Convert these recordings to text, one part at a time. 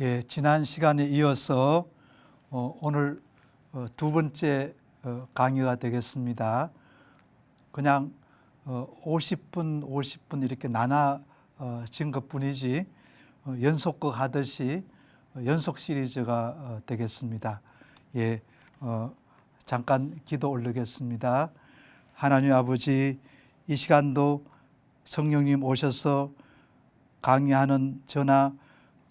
예, 지난 시간에 이어서 오늘 두 번째 강의가 되겠습니다. 그냥 50분, 50분 이렇게 나눠진 것뿐이지 연속극 하듯이 연속 시리즈가 되겠습니다. 예, 잠깐 기도 올리겠습니다. 하나님 아버지, 이 시간도 성령님 오셔서 강의하는 저나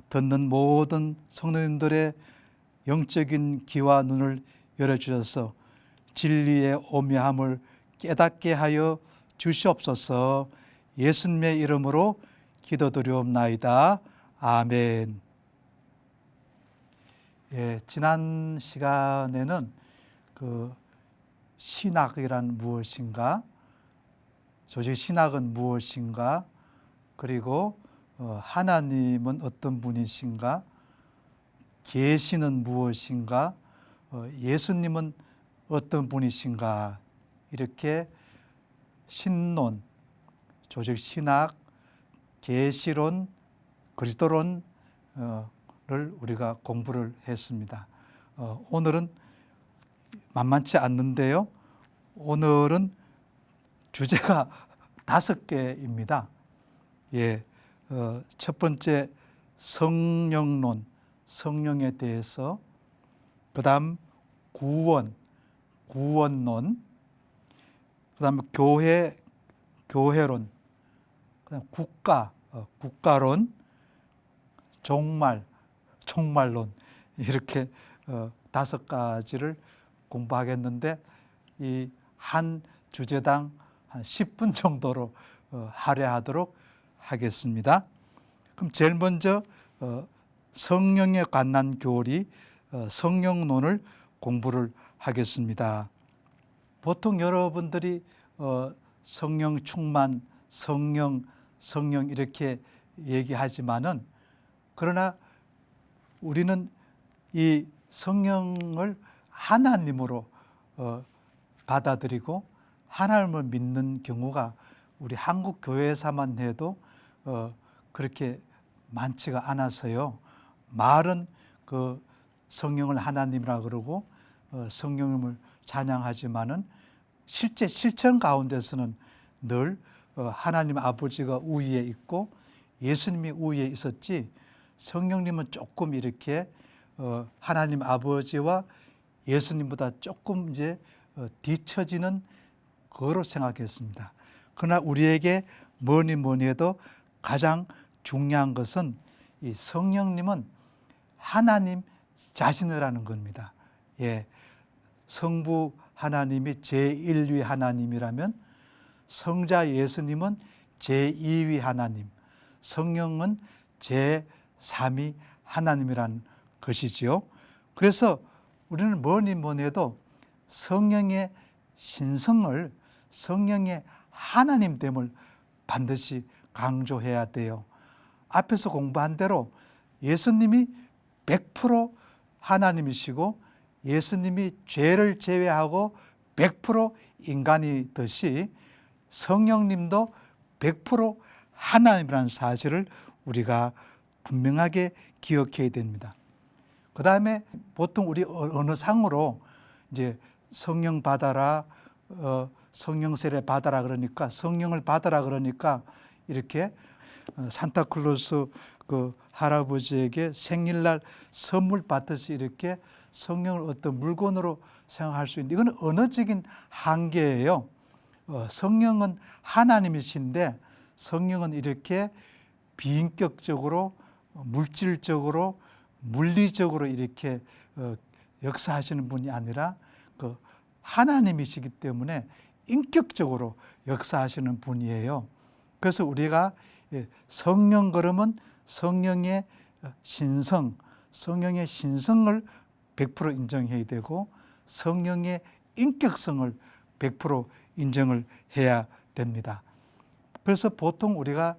듣는 모든 성도님들의 영적인 귀와 눈을 열어주셔서 진리의 오묘함을 깨닫게 하여 주시옵소서. 예수님의 이름으로 기도드리옵나이다. 아멘. 예, 지난 시간에는 신학이란 무엇인가, 조직 신학은 무엇인가, 그리고 하나님은 어떤 분이신가, 계시는 무엇인가, 예수님은 어떤 분이신가, 이렇게 신론, 조직 신학, 계시론, 그리스도론을 우리가 공부를 했습니다. 오늘은 만만치 않는데요. 오늘은 주제가 5개입니다. 예, 첫 번째 성령론, 성령에 대해서, 그 다음 구원론, 그 다음 교회론, 그 다음 국가론, 종말론, 이렇게 5가지를 공부하겠는데, 이 한 주제당 한 10분 정도로 할애하도록 하겠습니다. 그럼 제일 먼저 성령에 관한 교리, 성령론을 공부를 하겠습니다. 보통 여러분들이 성령 충만, 성령 이렇게 얘기하지만은, 그러나 우리는 이 성령을 하나님으로 받아들이고 하나님을 믿는 경우가 우리 한국 교회에서만 해도 그렇게 많지가 않아서요. 말은 성령을 하나님이라 그러고 성령님을 찬양하지만은 실제 실천 가운데서는 늘 하나님 아버지가 우위에 있고 예수님이 우위에 있었지, 성령님은 조금 이렇게 하나님 아버지와 예수님보다 조금 이제 뒤처지는 거로 생각했습니다. 그러나 우리에게 뭐니 해도 가장 중요한 것은 이 성령님은 하나님 자신이라는 겁니다. 예, 성부 하나님이 제1위 하나님이라면 성자 예수님은 제2위 하나님, 성령은 제3위 하나님이라는 것이지요. 그래서 우리는 뭐니 해도 성령의 신성을, 성령의 하나님됨을 반드시 강조해야 돼요. 앞에서 공부한 대로 예수님이 100% 하나님이시고 예수님이 죄를 제외하고 100% 인간이듯이 성령님도 100% 하나님이라는 사실을 우리가 분명하게 기억해야 됩니다. 그 다음에 보통 우리 언어상으로 이제 성령 받아라, 성령 세례 받아라 그러니까, 성령을 받아라 그러니까 이렇게 산타클로스 할아버지에게 생일날 선물 받듯이 이렇게 성령을 어떤 물건으로 생각할 수 있는데, 이건 언어적인 한계예요. 성령은 하나님이신데 성령은 이렇게 비인격적으로, 물질적으로, 물리적으로 이렇게 역사하시는 분이 아니라 하나님이시기 때문에 인격적으로 역사하시는 분이에요. 그래서 우리가 성령 그러면 성령의 신성, 성령의 신성을 100% 인정해야 되고 성령의 인격성을 100% 인정을 해야 됩니다. 그래서 보통 우리가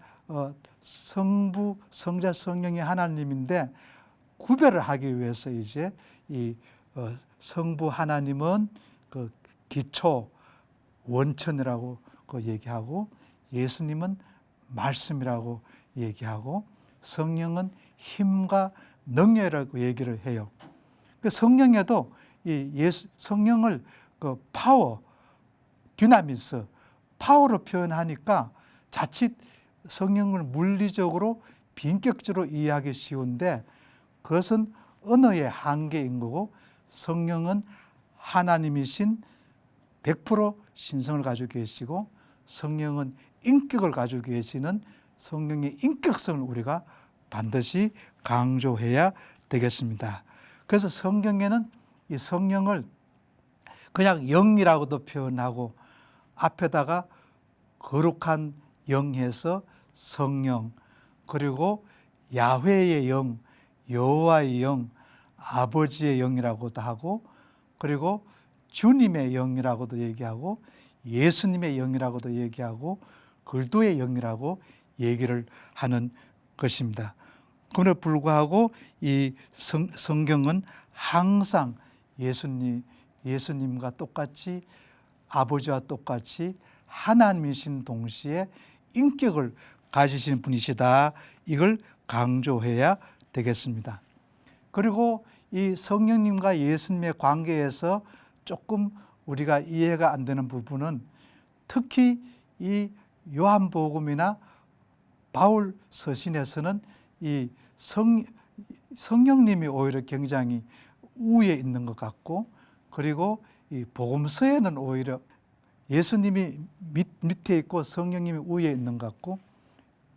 성부, 성자, 성령이 하나님인데 구별을 하기 위해서 이제 이 성부 하나님은 기초 원천이라고 얘기하고, 예수님은 말씀이라고 얘기하고, 성령은 힘과 능력이라고 얘기를 해요. 그 성령에도 성령을 그 파워, 디나미스, 파워로 표현하니까 자칫 성령을 물리적으로 빈격적으로 이해하기 쉬운데 그것은 언어의 한계인 거고 성령은 하나님이신 100% 신성을 가지고 계시고 성령은 인격을 가지고 계시는 성령의 인격성을 우리가 반드시 강조해야 되겠습니다. 그래서 성경에는 이 성령을 그냥 영이라고도 표현하고 앞에다가 거룩한 영해서 성령, 그리고 야훼의 영, 여호와의 영, 아버지의 영이라고도 하고 그리고 주님의 영이라고도 얘기하고 예수님의 영이라고도 얘기하고 그리스도의 영이라고 얘기를 하는 것입니다. 그럼에도 불구하고 이 성경은 항상 예수님과 똑같이 아버지와 똑같이 하나님이신 동시에 인격을 가지신 분이시다. 이걸 강조해야 되겠습니다. 그리고 이 성령님과 예수님의 관계에서 조금 우리가 이해가 안 되는 부분은 특히 이 요한복음이나 바울 서신에서는 이 성령님이 오히려 굉장히 우위에 있는 것 같고 그리고 이 복음서에는 오히려 예수님이 밑에 있고 성령님이 위에 있는 것 같고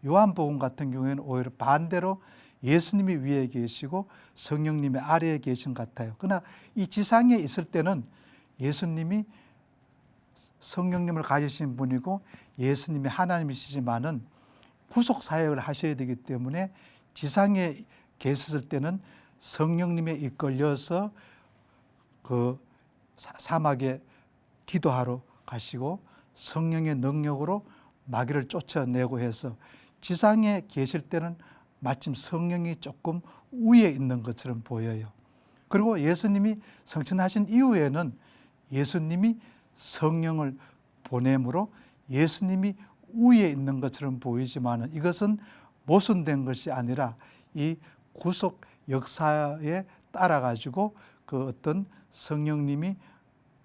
요한복음 같은 경우에는 오히려 반대로 예수님이 위에 계시고 성령님이 아래에 계신 것 같아요. 그러나 이 지상에 있을 때는 예수님이 성령님을 가지신 분이고 예수님이 하나님이시지만은 구속 사역을 하셔야 되기 때문에 지상에 계셨을 때는 성령님에 이끌려서 그 사막에 기도하러 가시고 성령의 능력으로 마귀를 쫓아내고 해서 지상에 계실 때는 마침 성령이 조금 위에 있는 것처럼 보여요. 그리고 예수님이 성천하신 이후에는 예수님이 성령을 보냄으로 예수님이 위에 있는 것처럼 보이지만 이것은 모순된 것이 아니라 이 구속 역사에 따라 가지고 그 어떤 성령님이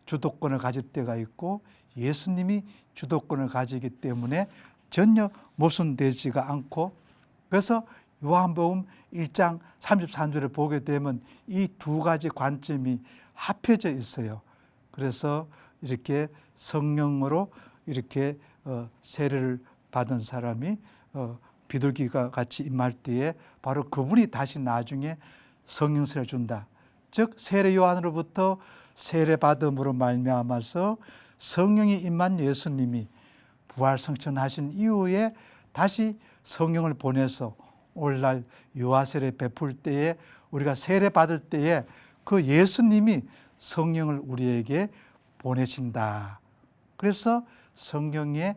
주도권을 가질 때가 있고 예수님이 주도권을 가지기 때문에 전혀 모순되지가 않고 그래서 요한복음 1장 33절을 보게 되면 이 두 가지 관점이 합해져 있어요. 그래서 이렇게 성령으로 이렇게 세례를 받은 사람이 비둘기가 같이 임할 때에 바로 그분이 다시 나중에 성령세를 준다. 즉 세례 요한으로부터 세례 받음으로 말미암아서 성령이 임한 예수님이 부활 성천하신 이후에 다시 성령을 보내서 오늘날 유아세례 베풀 때에 우리가 세례 받을 때에 그 예수님이 성령을 우리에게 보내신다. 그래서 성령이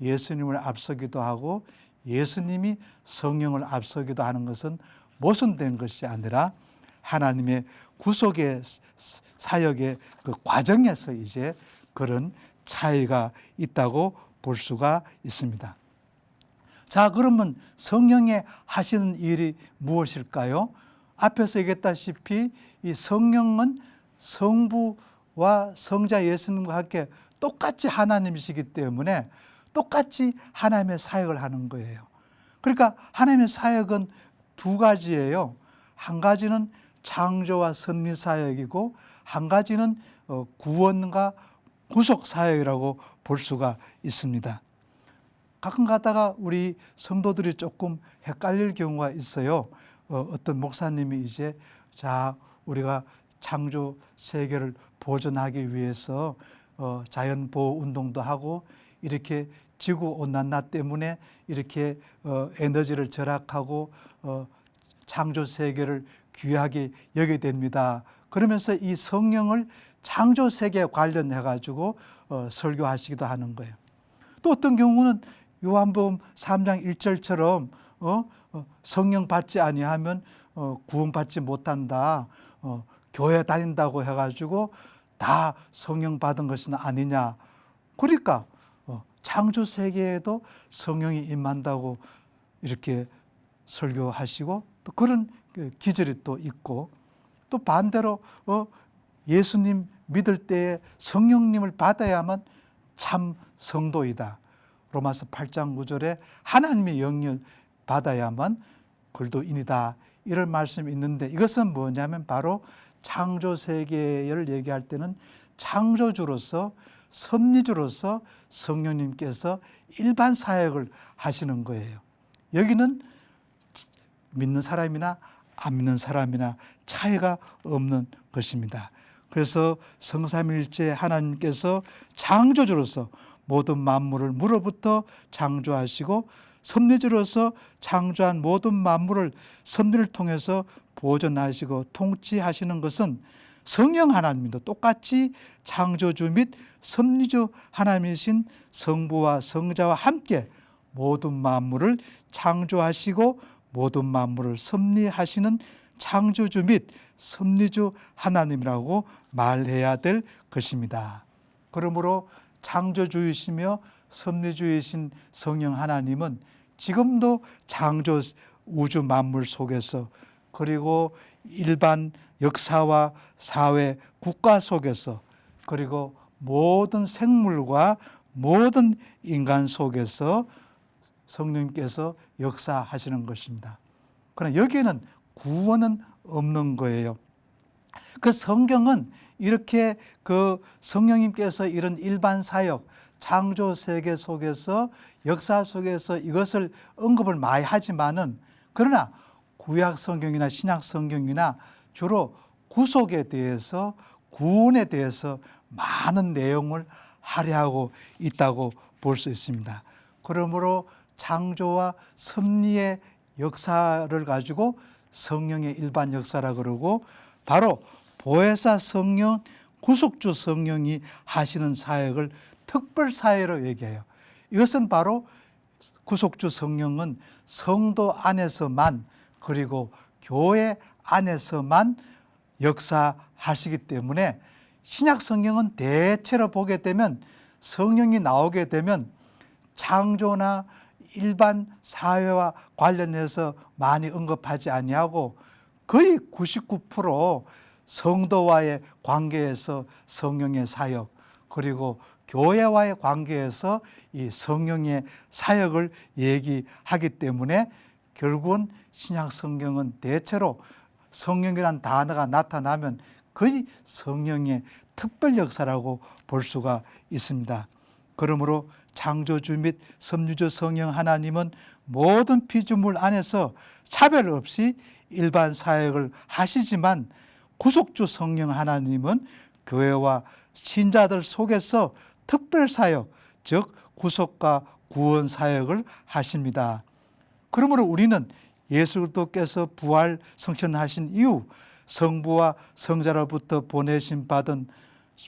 예수님을 앞서기도 하고 예수님이 성령을 앞서기도 하는 것은 모순된 것이 아니라 하나님의 구속의 사역의 그 과정에서 이제 그런 차이가 있다고 볼 수가 있습니다. 자, 그러면 성령의 하시는 일이 무엇일까요? 앞에서 얘기했다시피 이 성령은 성부와 성자 예수님과 함께 똑같이 하나님이시기 때문에 똑같이 하나님의 사역을 하는 거예요. 그러니까 하나님의 사역은 두 가지예요. 한 가지는 창조와 섭리 사역이고 한 가지는 구원과 구속 사역이라고 볼 수가 있습니다. 가끔 가다가 우리 성도들이 조금 헷갈릴 경우가 있어요. 어떤 목사님이 이제 우리가 창조 세계를 보존하기 위해서 자연보호 운동도 하고 이렇게 지구온난화 때문에 이렇게 에너지를 절약하고 창조 세계를 귀하게 여기게 됩니다. 그러면서 이 성령을 창조 세계에 관련해 가지고 설교하시기도 하는 거예요. 또 어떤 경우는 요한복음 3장 1절처럼 성령 받지 아니하면 구원받지 못한다. 교회 다닌다고 해가지고 다 성령 받은 것은 아니냐. 그러니까 창조 세계에도 성령이 임한다고 이렇게 설교하시고 또 그런 기절이 또 있고, 또 반대로 예수님 믿을 때에 성령님을 받아야만 참 성도이다. 로마서 8장 9절에 하나님의 영을 받아야만 그리스도인이다. 이런 말씀이 있는데, 이것은 뭐냐면 바로 창조 세계를 얘기할 때는 창조주로서 섭리주로서 성령님께서 일반 사역을 하시는 거예요. 여기는 믿는 사람이나 안 믿는 사람이나 차이가 없는 것입니다. 그래서 성삼일체 하나님께서 창조주로서 모든 만물을 물로부터 창조하시고 섭리주로서 창조한 모든 만물을 섭리를 통해서 보존하시고 통치하시는 것은 성령 하나님도 똑같이 창조주 및 섭리주 하나님이신 성부와 성자와 함께 모든 만물을 창조하시고 모든 만물을 섭리하시는 창조주 및 섭리주 하나님이라고 말해야 될 것입니다. 그러므로 창조주이시며 섭리주이신 성령 하나님은 지금도 창조 우주 만물 속에서, 그리고 일반 역사와 사회, 국가 속에서, 그리고 모든 생물과 모든 인간 속에서 성령님께서 역사하시는 것입니다. 그러나 여기에는 구원은 없는 거예요. 그 성경은 이렇게 그 성령님께서 이런 일반 사역, 창조 세계 속에서 역사 속에서 이것을 언급을 많이 하지만은, 그러나 구약 성경이나 신약 성경이나 주로 구속에 대해서, 구원에 대해서 많은 내용을 할애하고 있다고 볼 수 있습니다. 그러므로 창조와 섭리의 역사를 가지고 성령의 일반 역사라 그러고, 바로 보혜사 성령, 구속주 성령이 하시는 사역을 특별 사역으로 얘기해요. 이것은 바로 구속주 성령은 성도 안에서만, 그리고 교회 안에서만 역사하시기 때문에, 신약 성경은 대체로 보게 되면 성령이 나오게 되면 창조나 일반 사회와 관련해서 많이 언급하지 아니하고 거의 99% 성도와의 관계에서 성령의 사역, 그리고 교회와의 관계에서 이 성령의 사역을 얘기하기 때문에 결국은 신약 성경은 대체로 성령이라는 단어가 나타나면 거의 성령의 특별 역사라고 볼 수가 있습니다. 그러므로 창조주 및 섭리주 성령 하나님은 모든 피조물 안에서 차별 없이 일반 사역을 하시지만, 구속주 성령 하나님은 교회와 신자들 속에서 특별 사역, 즉 구속과 구원 사역을 하십니다. 그러므로 우리는 예수 그리스도께서 부활 성천하신 이후 성부와 성자로부터 보내심 받은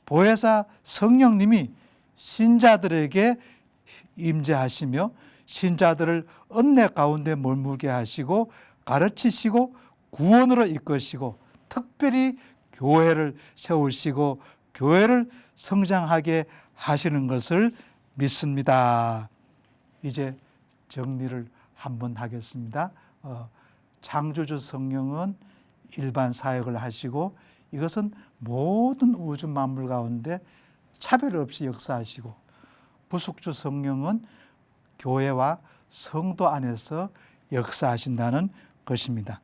보혜사 성령님이 신자들에게 임재하시며 신자들을 은혜 가운데 머물게 하시고 가르치시고 구원으로 이끄시고 특별히 교회를 세우시고 교회를 성장하게 하시는 것을 믿습니다. 이제 정리를 한번 하겠습니다. 창조주 성령은 일반 사역을 하시고 이것은 모든 우주 만물 가운데 차별 없이 역사하시고, 구속주 성령은 교회와 성도 안에서 역사하신다는 것입니다.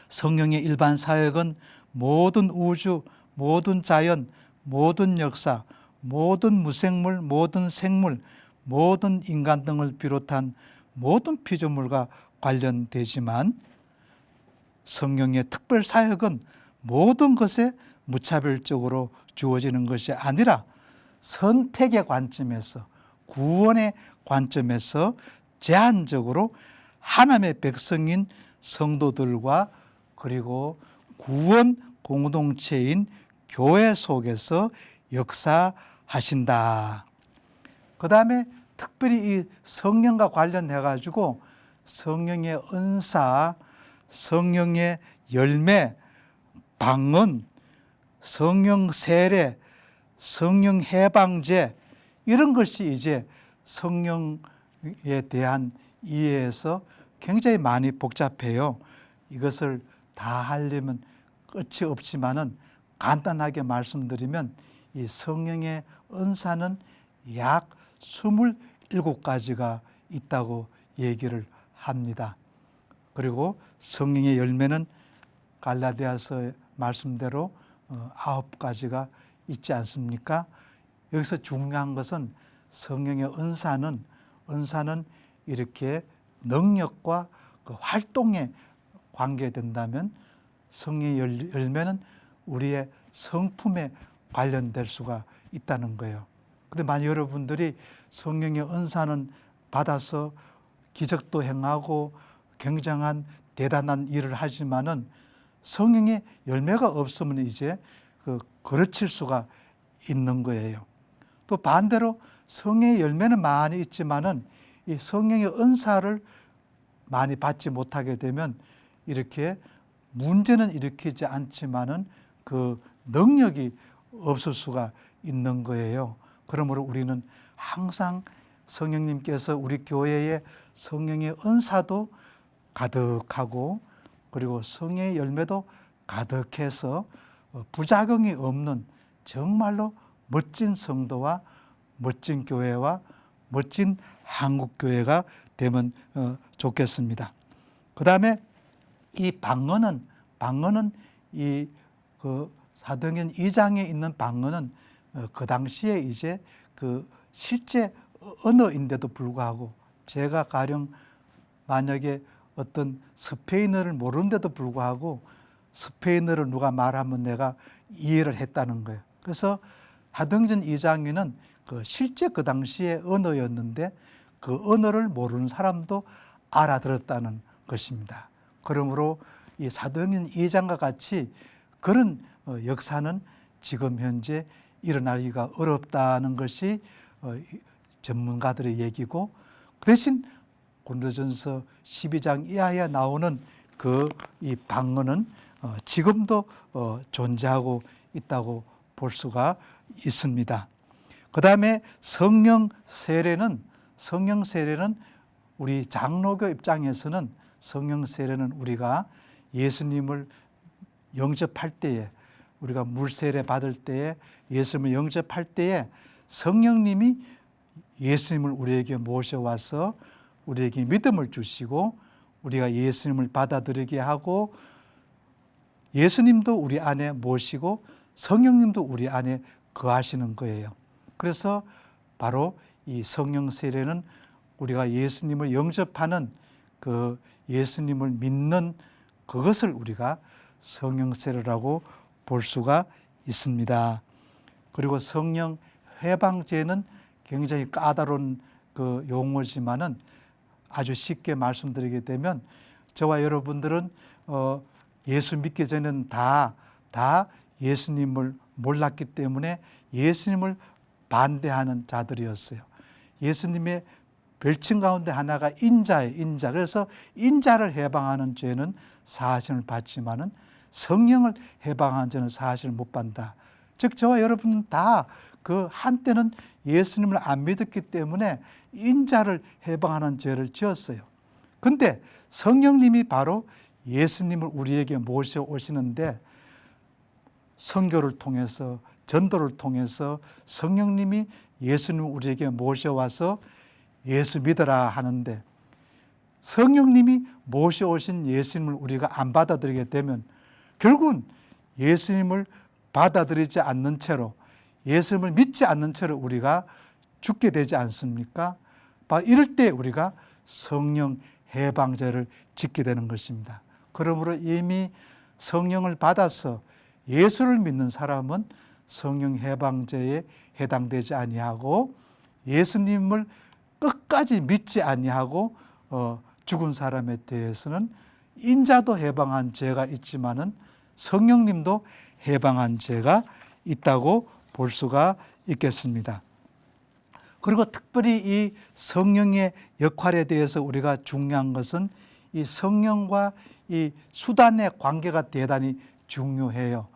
성령의 일반 사역은 모든 우주, 모든 자연, 모든 역사, 모든 무생물, 모든 생물, 모든 인간 등을 비롯한 모든 피조물과 관련되지만, 성령의 특별 사역은 모든 것에 무차별적으로 주어지는 것이 아니라 선택의 관점에서, 구원의 관점에서 제한적으로 하나님의 백성인 성도들과 그리고 구원 공동체인 교회 속에서 역사하신다. 그 다음에 특별히 이 성령과 관련해 가지고 성령의 은사, 성령의 열매, 방언, 성령 세례, 성령 해방제, 이런 것이 이제 성령에 대한 이해해서 굉장히 많이 복잡해요. 이것을 다 하려면 끝이 없지만은 간단하게 말씀드리면 이 성령의 은사는 약 27가지가 있다고 얘기를 합니다. 그리고 성령의 열매는 갈라디아서 말씀대로 9가지가 있지 않습니까? 여기서 중요한 것은 성령의 은사는 이렇게 능력과 그 활동에 관계된다면 성령의 열매는 우리의 성품에 관련될 수가 있다는 거예요. 그런데 만약 여러분들이 성령의 은사는 받아서 기적도 행하고 굉장한 대단한 일을 하지만은 성령의 열매가 없으면 이제 그르칠 수가 있는 거예요. 또 반대로 성령의 열매는 많이 있지만은 이 성령의 은사를 많이 받지 못하게 되면 이렇게 문제는 일으키지 않지만은 그 능력이 없을 수가 있는 거예요. 그러므로 우리는 항상 성령님께서 우리 교회에 성령의 은사도 가득하고 그리고 성령의 열매도 가득해서 부작용이 없는 정말로 멋진 성도와 멋진 교회와 멋진 한국교회가 되면 좋겠습니다. 그 다음에 이 방언은 이 사도행전 2장에 있는 방언은 그 당시에 이제 그 실제 언어인데도 불구하고 제가 가령 만약에 어떤 스페인어를 모르는데도 불구하고 스페인어를 누가 말하면 내가 이해를 했다는 거예요. 그래서 사도행전 2장에는 실제 그 당시의 언어였는데 그 언어를 모르는 사람도 알아들었다는 것입니다. 그러므로 이 사도행전 2장과 같이 그런 역사는 지금 현재 일어나기가 어렵다는 것이 전문가들의 얘기고, 그 대신 고린도전서 12장 이하에 나오는 이 방언은 지금도 존재하고 있다고 볼 수가 있습니다. 그 다음에 성령 세례는 우리 장로교 입장에서는 성령 세례는 우리가 예수님을 영접할 때에, 우리가 물세례 받을 때에, 예수님을 영접할 때에 성령님이 예수님을 우리에게 모셔와서 우리에게 믿음을 주시고 우리가 예수님을 받아들이게 하고 예수님도 우리 안에 모시고 성령님도 우리 안에 거하시는 거예요. 그래서 바로 이 성령 세례는 우리가 예수님을 영접하는 그 예수님을 믿는 그것을 우리가 성령 세례라고 볼 수가 있습니다. 그리고 성령 회방제는 굉장히 까다로운 그 용어지만은 아주 쉽게 말씀드리게 되면 저와 여러분들은 예수 믿기 전에는 다 예수님을 몰랐기 때문에 예수님을 반대하는 자들이었어요. 예수님의 별칭 가운데 하나가 인자예요. 인자. 그래서 인자를 해방하는 죄는 사하심을 받지만은 성령을 해방하는 죄는 사하심을 못 받는다. 즉 저와 여러분은 다 그 한때는 예수님을 안 믿었기 때문에 인자를 해방하는 죄를 지었어요. 근데 성령님이 바로 예수님을 우리에게 모셔오시는데 선교를 통해서 전도를 통해서 성령님이 예수님을 우리에게 모셔와서 예수 믿어라 하는데 성령님이 모셔오신 예수님을 우리가 안 받아들이게 되면 결국은 예수님을 받아들이지 않는 채로 예수님을 믿지 않는 채로 우리가 죽게 되지 않습니까? 이럴 때 우리가 성령 해방제를 짓게 되는 것입니다. 그러므로 이미 성령을 받아서 예수를 믿는 사람은 성령 해방제에 해당되지 아니하고 예수님을 끝까지 믿지 아니하고 죽은 사람에 대해서는 인자도 해방한 죄가 있지만은 성령님도 해방한 죄가 있다고 볼 수가 있겠습니다. 그리고 특별히 이 성령의 역할에 대해서 우리가 중요한 것은 이 성령과 이 수단의 관계가 대단히 중요해요.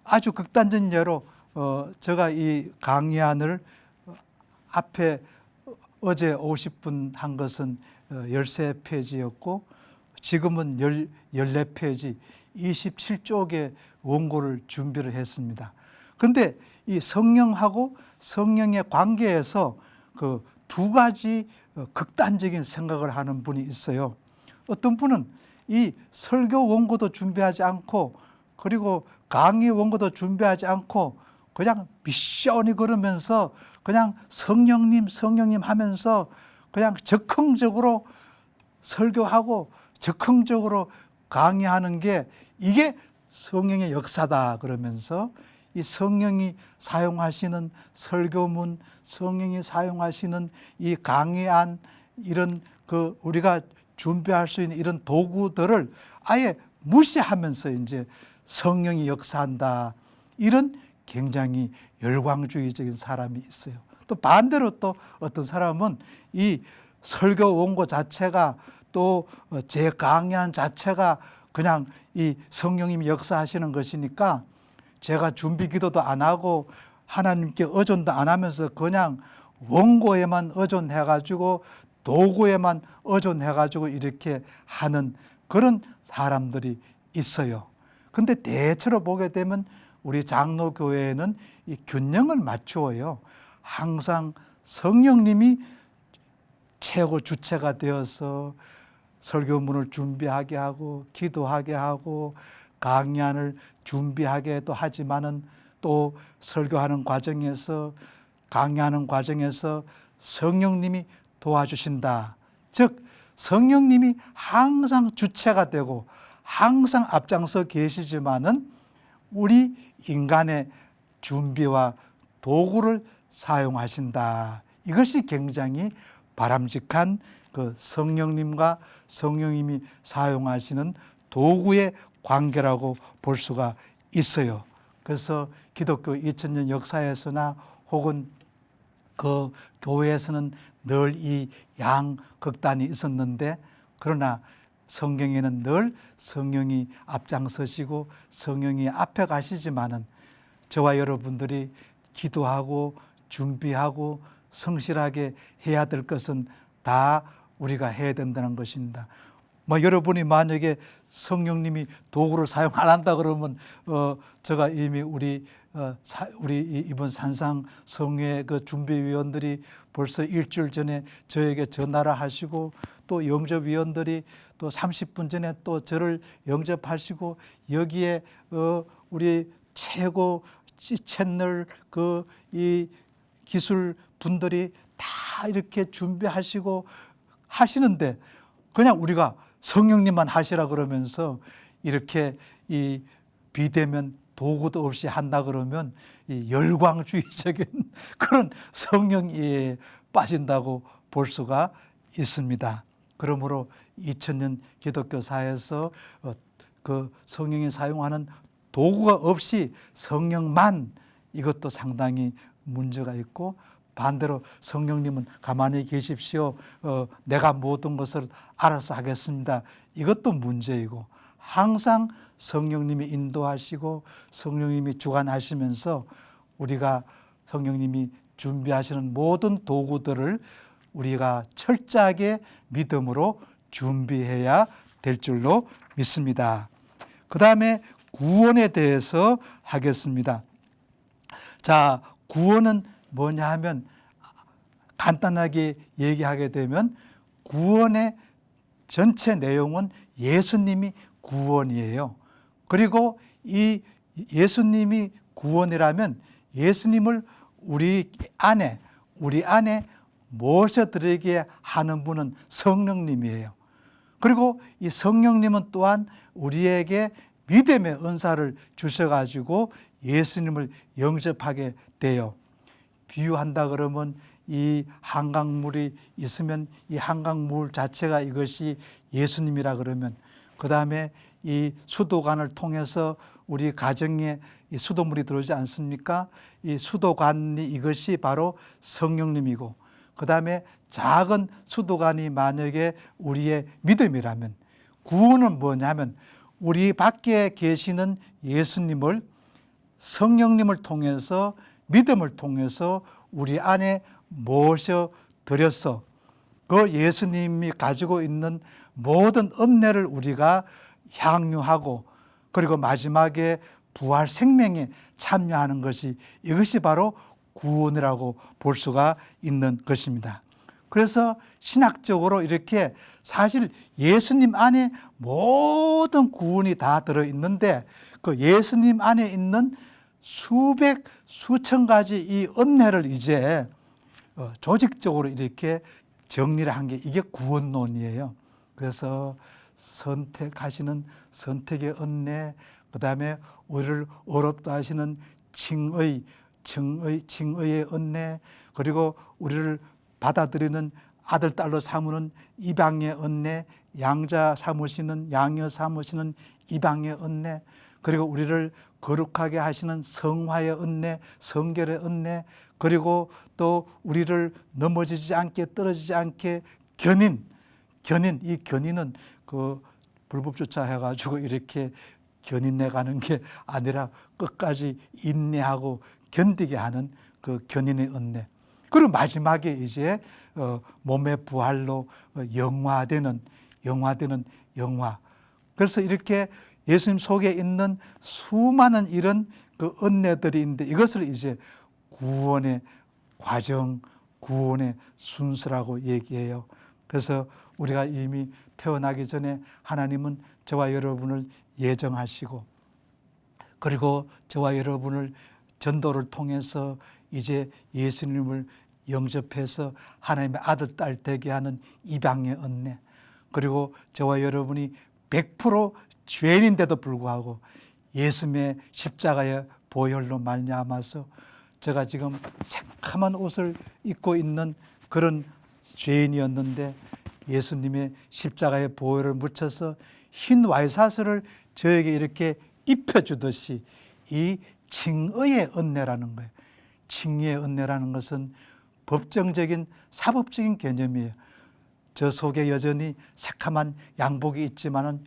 아주 극단적인 예로 제가 이 강의안을 앞에 어제 50분 한 것은 13페이지였고 지금은 14페이지 27쪽의 원고를 준비를 했습니다. 그런데 이 성령하고 성령의 관계에서 그 두 가지 극단적인 생각을 하는 분이 있어요. 어떤 분은 이 설교 원고도 준비하지 않고 그리고 강의 원고도 준비하지 않고 그냥 미션이 걸으면서 그냥 성령님 하면서 그냥 적극적으로 설교하고 적극적으로 강의하는 게 이게 성령의 역사다 그러면서 이 성령이 사용하시는 설교문, 성령이 사용하시는 이 강의안 이런 그 우리가 준비할 수 있는 이런 도구들을 아예 무시하면서 이제 성령이 역사한다. 이런 굉장히 열광주의적인 사람이 있어요. 또 반대로 또 어떤 사람은 이 설교 원고 자체가 또 제 강의안 자체가 그냥 이 성령님이 역사하시는 것이니까 제가 준비 기도도 안 하고 하나님께 의존도 안 하면서 그냥 원고에만 의존해가지고 도구에만 의존해가지고 이렇게 하는 그런 사람들이 있어요. 근데 대체로 보게 되면 우리 장로교회에는 이 균형을 맞추어요. 항상 성령님이 최고 주체가 되어서 설교문을 준비하게 하고 기도하게 하고 강의안을 준비하게도 하지만은 또 설교하는 과정에서 강의하는 과정에서 성령님이 도와주신다. 즉 성령님이 항상 주체가 되고 항상 앞장서 계시지만은 우리 인간의 준비와 도구를 사용하신다. 이것이 굉장히 바람직한 그 성령님과 성령님이 사용하시는 도구의 관계라고 볼 수가 있어요. 그래서 기독교 2000년 역사에서나 혹은 그 교회에서는 늘 이 양극단이 있었는데 그러나 성경에는 늘 성령이 앞장서시고 성령이 앞에 가시지만은 저와 여러분들이 기도하고 준비하고 성실하게 해야 될 것은 다 우리가 해야 된다는 것입니다. 뭐 여러분이 만약에 성령님이 도구를 사용 안 한다 그러면 제가 이미 우리 이번 산상 성회 그 준비위원들이 벌써 일주일 전에 저에게 전화를 하시고 또 영접위원들이 또 30분 전에 또 저를 영접하시고 여기에 우리 최고 채널 그 이 기술 분들이 다 이렇게 준비하시고 하시는데 그냥 우리가 성령님만 하시라 그러면서 이렇게 이 비대면 도구도 없이 한다 그러면 이 열광주의적인 그런 성령에 빠진다고 볼 수가 있습니다. 그러므로 2000년 기독교사에서 그 성령이 사용하는 도구가 없이 성령만 이것도 상당히 문제가 있고 반대로 성령님은 가만히 계십시오. 내가 모든 것을 알아서 하겠습니다. 이것도 문제이고 항상 성령님이 인도하시고 성령님이 주관하시면서 우리가 성령님이 준비하시는 모든 도구들을 우리가 철저하게 믿음으로 준비해야 될 줄로 믿습니다. 그 다음에 구원에 대해서 하겠습니다. 자, 구원은 뭐냐 하면 간단하게 얘기하게 되면 구원의 전체 내용은 예수님이 구원이에요. 그리고 이 예수님이 구원이라면 예수님을 우리 안에 모셔드리게 하는 분은 성령님이에요. 그리고 이 성령님은 또한 우리에게 믿음의 은사를 주셔가지고 예수님을 영접하게 돼요. 비유한다 그러면 이 한강물이 있으면 이 한강물 자체가 이것이 예수님이라 그러면 그 다음에 이 수도관을 통해서 우리 가정에 이 수도물이 들어오지 않습니까? 이 수도관이 이것이 바로 성령님이고 그 다음에 작은 수도관이 만약에 우리의 믿음이라면 구원은 뭐냐면 우리 밖에 계시는 예수님을 성령님을 통해서 믿음을 통해서 우리 안에 모셔드려서 그 예수님이 가지고 있는 모든 은혜를 우리가 향유하고 그리고 마지막에 부활 생명에 참여하는 것이 이것이 바로 구원이라고 볼 수가 있는 것입니다. 그래서 신학적으로 이렇게 사실 예수님 안에 모든 구원이 다 들어있는데 그 예수님 안에 있는 수백, 수천 가지 이 은혜를 이제 조직적으로 이렇게 정리를 한 게 이게 구원론이에요. 그래서 선택하시는 선택의 은혜, 그 다음에 우리를 어렵다 하시는 칭의의 은혜, 그리고 우리를 받아들이는 아들, 딸로 삼으는 이방의 은혜, 양자 삼으시는, 양녀 삼으시는 이방의 은혜, 그리고 우리를 거룩하게 하시는 성화의 은혜, 성결의 은혜, 그리고 또 우리를 넘어지지 않게 떨어지지 않게 견인, 이 견인은 그 불법주차 해가지고 이렇게 견인해 가는 게 아니라 끝까지 인내하고 견디게 하는 그 견인의 은혜. 그리고 마지막에 이제 몸의 부활로 영화되는 영화. 그래서 이렇게 예수님 속에 있는 수많은 이런 그 은혜들이 있는데 이것을 이제 구원의 과정, 구원의 순서라고 얘기해요. 그래서 우리가 이미 태어나기 전에 하나님은 저와 여러분을 예정하시고 그리고 저와 여러분을 전도를 통해서 이제 예수님을 영접해서 하나님의 아들, 딸 되게 하는 이방의 은혜, 그리고 저와 여러분이 100% 죄인인데도 불구하고 예수님의 십자가의 보혈로 말미암아서 제가 지금 새카만 옷을 입고 있는 그런 죄인이었는데 예수님의 십자가의 보혈을 묻혀서 흰 와이사슬을 저에게 이렇게 입혀주듯이 이 칭의의 은혜라는 거예요. 칭의의 은혜라는 것은 법정적인 사법적인 개념이에요. 저 속에 여전히 새카만 양복이 있지만은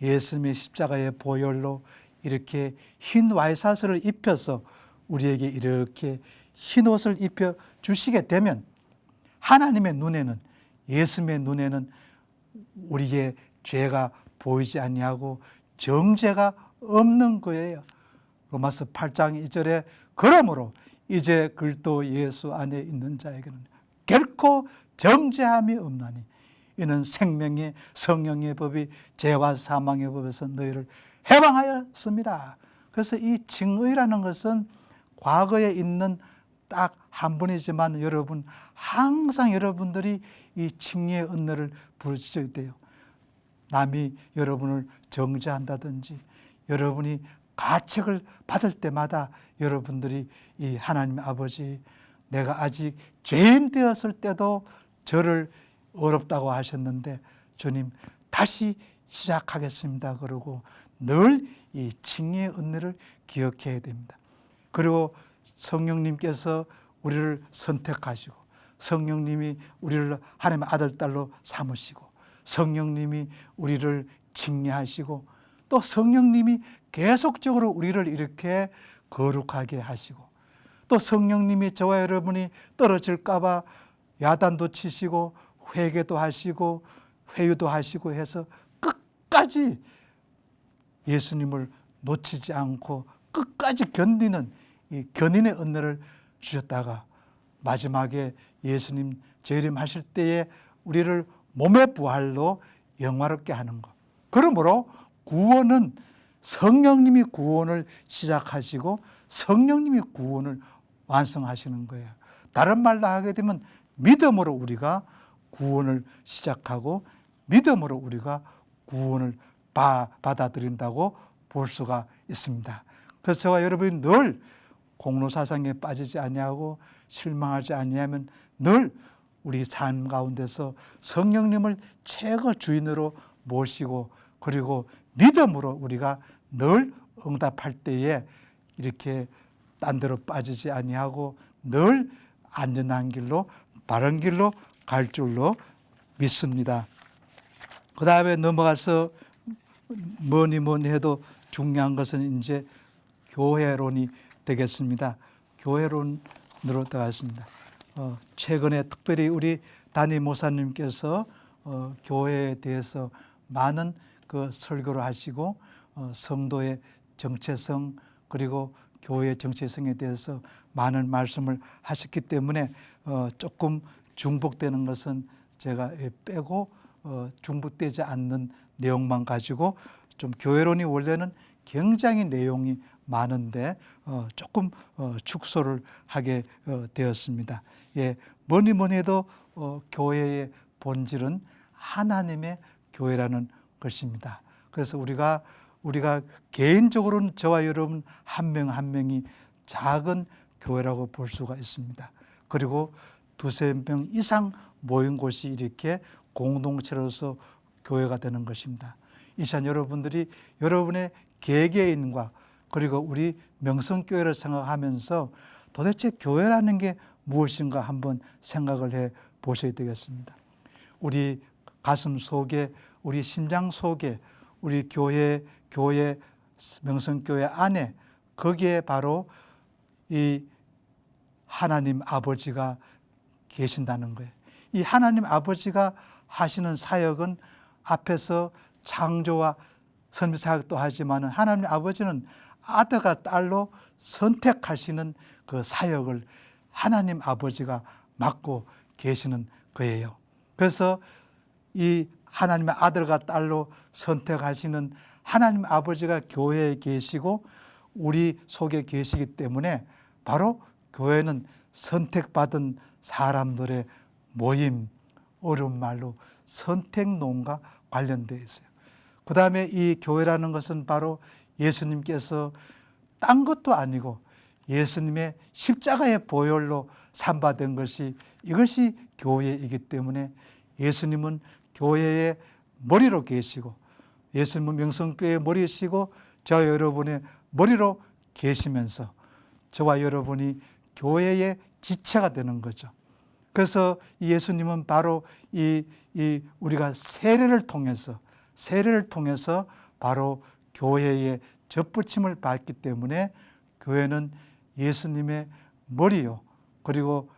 예수님의 십자가의 보혈로 이렇게 흰 와이사슬을 입혀서 우리에게 이렇게 흰 옷을 입혀 주시게 되면 하나님의 눈에는, 예수님의 눈에는 우리의 죄가 보이지 아니하고 정죄가 없는 거예요. 로마서 8장 2절에 그러므로 이제 그리스도 예수 안에 있는 자에게는 결코 정죄함이 없나니 이는 생명의 성령의 법이 죄와 사망의 법에서 너희를 해방하였습니다. 그래서 이 칭의라는 것은 과거에 있는 딱 한 분이지만 여러분 항상 여러분들이 이 칭의의 은혜를 부르셔야 돼요. 남이 여러분을 정죄한다든지 여러분이 가책을 받을 때마다 여러분들이 이 하나님 아버지, 내가 아직 죄인 되었을 때도 저를 어렵다고 하셨는데 주님 다시 시작하겠습니다. 그러고 늘 이 칭의의 은혜를 기억해야 됩니다. 그리고 성령님께서 우리를 선택하시고 성령님이 우리를 하나님의 아들, 딸로 삼으시고 성령님이 우리를 칭의하시고 또 성령님이 계속적으로 우리를 이렇게 거룩하게 하시고 또 성령님이 저와 여러분이 떨어질까 봐 야단도 치시고 회개도 하시고 회유도 하시고 해서 끝까지 예수님을 놓치지 않고 끝까지 견디는 이 견인의 은혜를 주셨다가 마지막에 예수님 재림하실 때에 우리를 몸의 부활로 영화롭게 하는 것. 그러므로 구원은 성령님이 구원을 시작하시고 성령님이 구원을 완성하시는 거예요. 다른 말로 하게 되면 믿음으로 우리가 구원을 시작하고 믿음으로 우리가 구원을 받아들인다고 볼 수가 있습니다. 그래서 저와 여러분이 늘 공로사상에 빠지지 아니하고 실망하지 아니하면 늘 우리 삶 가운데서 성령님을 최고 주인으로 모시고 그리고 믿음으로 우리가 늘 응답할 때에 이렇게 딴 데로 빠지지 아니하고 늘 안전한 길로 바른 길로 갈 줄로 믿습니다. 그 다음에 넘어가서 뭐니 해도 중요한 것은 이제 교회론이 되겠습니다. 교회론으로 들어가겠습니다. 최근에 특별히 우리 담임 목사님께서 교회에 대해서 많은 그 설교를 하시고 성도의 정체성 그리고 교회의 정체성에 대해서 많은 말씀을 하셨기 때문에 조금 중복되는 것은 제가 빼고 중복되지 않는 내용만 가지고 좀 교회론이 원래는 굉장히 내용이 많은데 조금 축소를 하게 되었습니다. 예, 뭐니 해도 교회의 본질은 하나님의 교회라는 것입니다. 그래서 우리가 개인적으로는 저와 여러분 한 명 한 명이 작은 교회라고 볼 수가 있습니다. 그리고 두세 명 이상 모인 곳이 이렇게 공동체로서 교회가 되는 것입니다. 이 시간 여러분들이 여러분의 개개인과 그리고 우리 명성교회를 생각하면서 도대체 교회라는 게 무엇인가 한번 생각을 해 보셔야 되겠습니다. 우리 가슴 속에, 우리 심장 속에, 우리 교회 명성교회 안에 거기에 바로 이 하나님 아버지가 계신다는 거예요. 이 하나님 아버지가 하시는 사역은 앞에서 창조와 선미 사역도 하지만 하나님 아버지는 아들과 딸로 선택하시는 그 사역을 하나님 아버지가 맡고 계시는 거예요. 그래서 이 하나님의 아들과 딸로 선택하시는 하나님 아버지가 교회에 계시고 우리 속에 계시기 때문에 바로 교회는 선택받은 사람들의 모임, 어려운 말로 선택론과 관련되어 있어요. 그 다음에 이 교회라는 것은 바로 예수님께서 딴 것도 아니고 예수님의 십자가의 보혈로 삼바된 것이 이것이 교회이기 때문에 예수님은 교회의 머리로 계시고 예수님은 명성교회의 머리이시고 저와 여러분의 머리로 계시면서 저와 여러분이 교회의 지체가 되는 거죠. 그래서 예수님은 바로 우리가 세례를 통해서 바로 교회의 접붙임을 받기 때문에 교회는 예수님의 머리요 그리고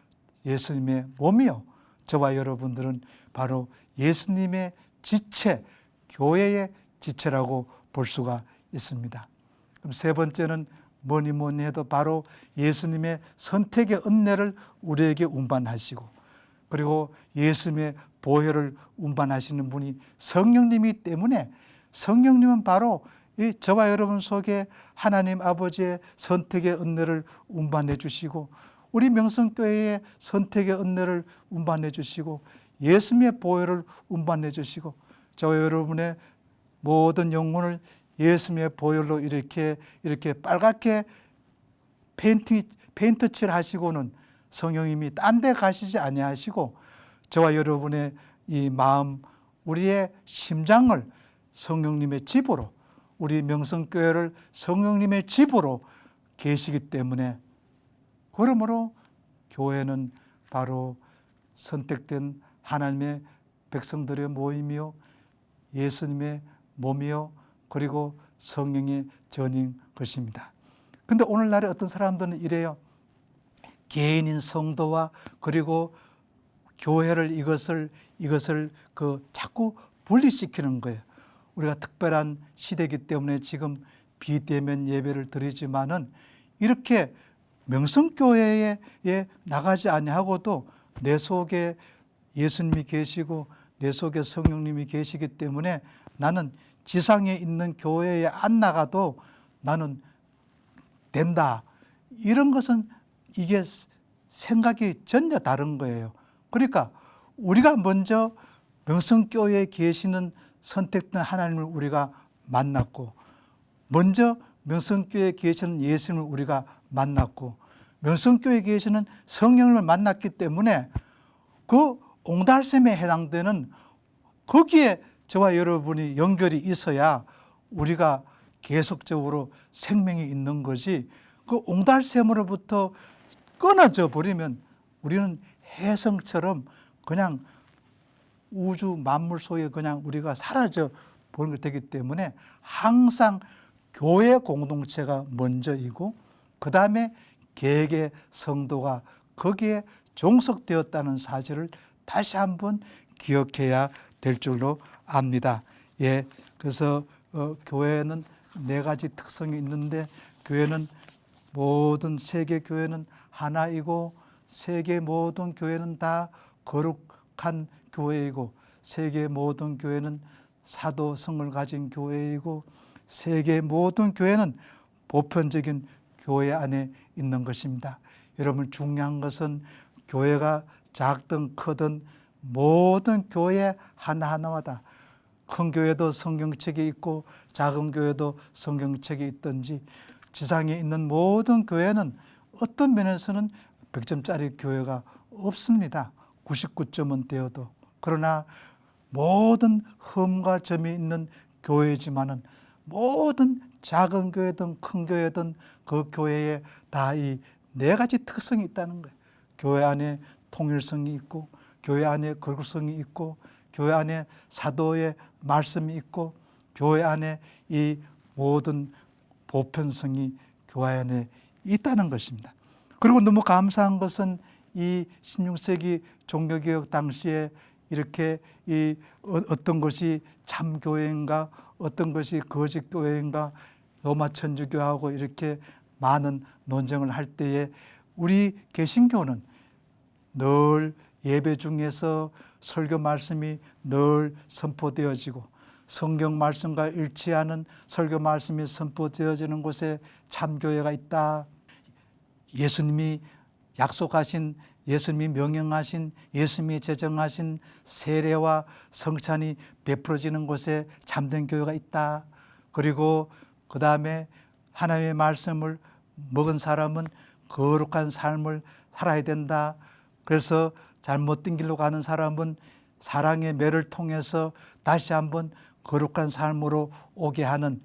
예수님의 몸이요 저와 여러분들은 바로 예수님의 지체, 교회의 지체라고 볼 수가 있습니다. 그럼 세 번째는 뭐니 해도 바로 예수님의 선택의 은혜를 우리에게 운반하시고 그리고 예수님의 보혈을 운반하시는 분이 성령님이기 때문에 성령님은 바로 이 저와 여러분 속에 하나님 아버지의 선택의 은혜를 운반해 주시고 우리 명성교회의 선택의 은혜를 운반해 주시고 예수님의 보혈을 운반해 주시고 저와 여러분의 모든 영혼을 예수님의 보혈로 이렇게 빨갛게 페인트 칠하시고는 성령님이 딴 데 가시지 아니하시고 저와 여러분의 이 마음, 우리의 심장을 성령님의 집으로 우리 명성교회를 성령님의 집으로 계시기 때문에 그러므로 교회는 바로 선택된 하나님의 백성들의 모임이요 예수님의 몸이요 그리고 성령의 전인 것입니다. 그런데 오늘날에 어떤 사람들은 이래요. 개인인 성도와 그리고 교회를 이것을 자꾸 분리시키는 거예요. 우리가 특별한 시대이기 때문에 지금 비대면 예배를 드리지만은 이렇게 명성교회에 나가지 아니하고도 내 속에 예수님이 계시고 내 속에 성령님이 계시기 때문에 나는 지상에 있는 교회에 안 나가도 나는 된다. 이런 것은 이게 생각이 전혀 다른 거예요. 그러니까 우리가 먼저 명성교회에 계시는 선택된 하나님을 우리가 만났고 먼저 명성교회에 계시는 예수님을 우리가 만났고 명성교회에 계시는 성령을 만났기 때문에 그 옹달샘에 해당되는 거기에 저와 여러분이 연결이 있어야 우리가 계속적으로 생명이 있는 거지 그 옹달샘으로부터 끊어져 버리면 우리는 혜성처럼 그냥 우주 만물 속에 그냥 우리가 사라져 버리는 것 되기 때문에 항상 교회 공동체가 먼저이고 그 다음에 개개 성도가 거기에 종속되었다는 사실을 다시 한번 기억해야 될 줄로 압니다. 예, 그래서 교회는 네 가지 특성이 있는데, 교회는 모든 세계 교회는 하나이고, 세계 모든 교회는 다 거룩한 교회이고, 세계 모든 교회는 사도성을 가진 교회이고, 세계 모든 교회는 보편적인 교회 안에 있는 것입니다. 여러분, 중요한 것은 교회가 작든 크든 모든 교회 하나하나마다, 큰 교회도 성경책이 있고 작은 교회도 성경책이 있든지, 지상에 있는 모든 교회는 어떤 면에서는 100점짜리 교회가 없습니다. 99점은 되어도. 그러나 모든 흠과 점이 있는 교회지만은, 모든 작은 교회든 큰 교회든 그 교회에 다 이 네 가지 특성이 있다는 거예요. 교회 안에 통일성이 있고, 교회 안에 거룩성이 있고, 교회 안에 사도의 말씀이 있고, 교회 안에 이 모든 보편성이 교회 안에 있다는 것입니다. 그리고 너무 감사한 것은 이 16세기 종교개혁 당시에 이렇게 이 어떤 것이 참교회인가, 어떤 것이 거짓교회인가, 로마 천주교하고 이렇게 많은 논쟁을 할 때에 우리 개신교는 늘 예배 중에서 설교 말씀이 늘 선포되어지고, 성경 말씀과 일치하는 설교 말씀이 선포되어지는 곳에 참교회가 있다. 예수님이 약속하신, 예수님이 명령하신, 예수님이 제정하신 세례와 성찬이 베풀어지는 곳에 참된 교회가 있다. 그리고 그 다음에 하나님의 말씀을 먹은 사람은 거룩한 삶을 살아야 된다. 그래서 잘못된 길로 가는 사람은 사랑의 매를 통해서 다시 한번 거룩한 삶으로 오게 하는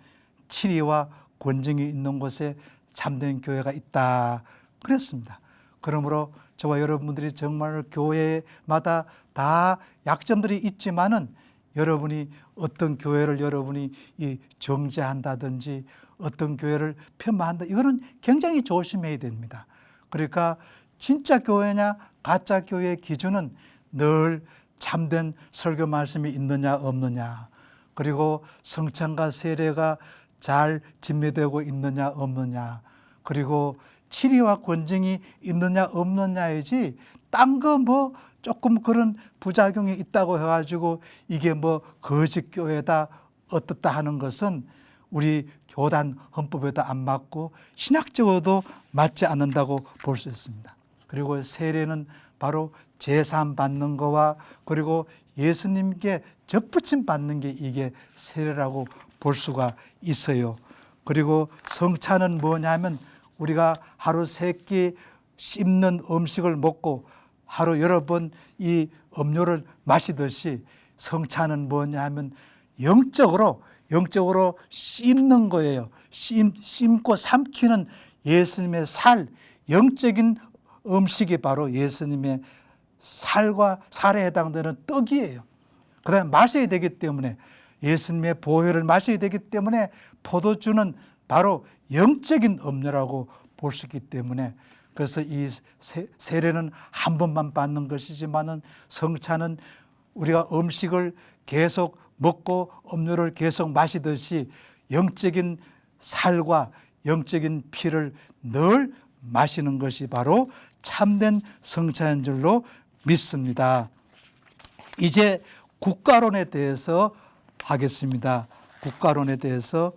치리와 권징이 있는 곳에 참된 교회가 있다. 그랬습니다. 그러므로 저와 여러분들이 정말 교회마다 다 약점들이 있지만은, 여러분이 어떤 교회를 여러분이 정죄한다든지 어떤 교회를 폄하한다, 이거는 굉장히 조심해야 됩니다. 그러니까 진짜 교회냐 가짜 교회의 기준은 늘 참된 설교 말씀이 있느냐 없느냐, 그리고 성찬과 세례가 잘 진미되고 있느냐 없느냐, 그리고 치리와 권징이 있느냐 없느냐이지, 딴 거 뭐 조금 그런 부작용이 있다고 해가지고 이게 뭐 거짓 교회다 어떻다 하는 것은 우리 교단 헌법에도 안 맞고 신학적으로도 맞지 않는다고 볼 수 있습니다. 그리고 세례는 바로 제산 받는 거와 그리고 예수님께 접붙임 받는 게 이게 세례라고 볼 수가 있어요. 그리고 성찬은 뭐냐면, 우리가 하루 3끼 씹는 음식을 먹고 하루 여러 번 이 음료를 마시듯이, 성찬은 뭐냐 하면 영적으로 씹는 거예요. 씹고 삼키는 예수님의 살, 영적인 음식이 바로 예수님의 살에 해당되는 떡이에요. 그 다음에 마셔야 되기 때문에, 예수님의 보혈을 마셔야 되기 때문에 포도주는 바로 영적인 음료라고 볼 수 있기 때문에, 그래서 이 세례는 한 번만 받는 것이지만은, 성찬은 우리가 음식을 계속 먹고 음료를 계속 마시듯이 영적인 살과 영적인 피를 늘 마시는 것이 바로 참된 성찬인 줄로 믿습니다. 이제 국가론에 대해서 하겠습니다. 국가론에 대해서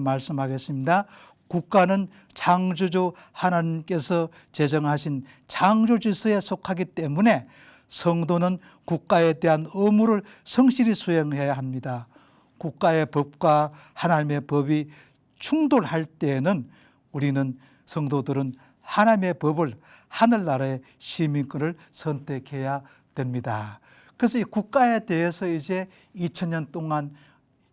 말씀하겠습니다. 국가는 창조주 하나님께서 제정하신 창조 질서에 속하기 때문에 성도는 국가에 대한 의무를 성실히 수행해야 합니다. 국가의 법과 하나님의 법이 충돌할 때에는 우리는, 성도들은 하나님의 법을, 하늘나라의 시민권을 선택해야 됩니다. 그래서 이 국가에 대해서 이제 2000년 동안